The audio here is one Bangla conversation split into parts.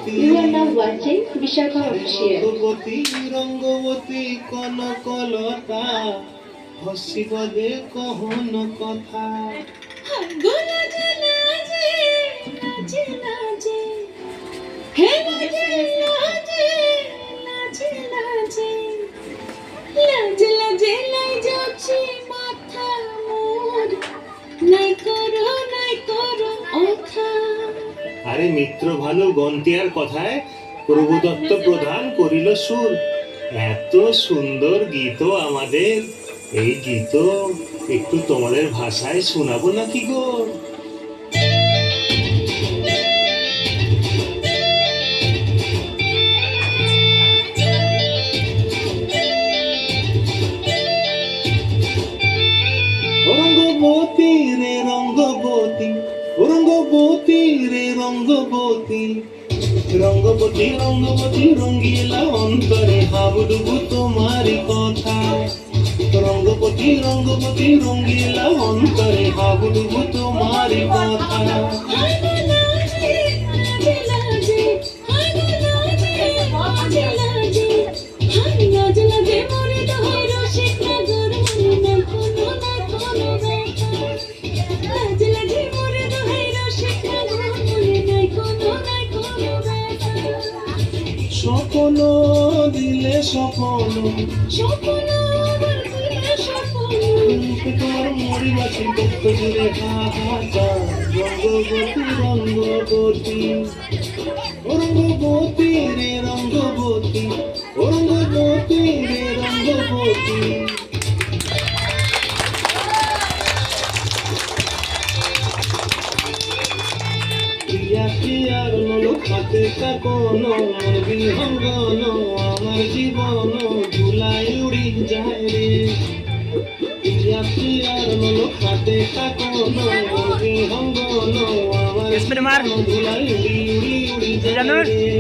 You are now watching Vishakha Official. Rangabati Rangabati Kanaklata হসিব দে কহন কথা লাজে লাজে লাজে লাজে হে লাজে লাজে লাজে লাজে লাজে লাজে লাই যাচ্ছে মাথা মোর নাই করো অথা। আরে মিত্র ভালো গন্তিয়ার কথায় প্রভুদত্ত প্রধান করিল সুর। এত সুন্দর গীত আমাদের, এই গীত একটু তোমাদের ভাষায় শোনাবো নাকি গো? রঙ্গবতী রে রঙ্গবতী, রঙ্গবতী রে রঙ্গবতী, রঙ্গবতী রঙ্গবতী রঙ্গিলা অন্তরে হাবুডুবু তোমারি কথা। রঙ্গবতী রঙ্গবতী রঙ্গিলা অন্তরে হাবুডুবু তোমারি কথা। স্বপ্ন দিলে স্বপ্ন তোমার মরি বাসি ভক্ত জুড়ে হাহাকার। রঙ্গবতী রঙ্গবতী, রঙ্গবতী রে রঙ্গবতী, রঙ্গবতী রে রঙ্গবতী। আর খাতে কাকন বিহঙ্গন আমার জীবন ধুলাই উড়ি যায় রে। আর খাতে কাকন বিহঙ্গন আমার ধুলাই উড়ি উড়ি উড়ি যায় রে।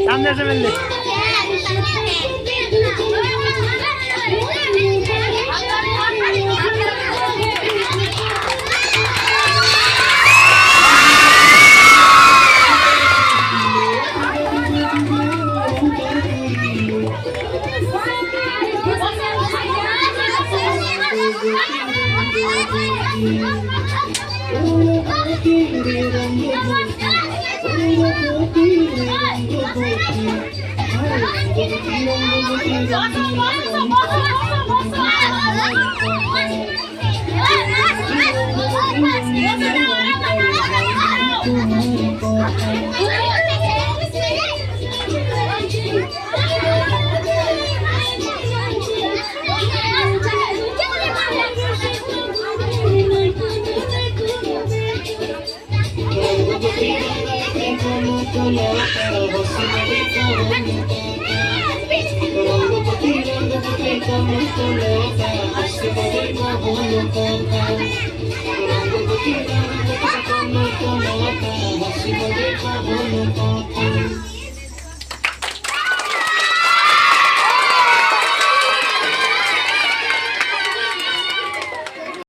सामने से मिल ले। রঙ্গবতী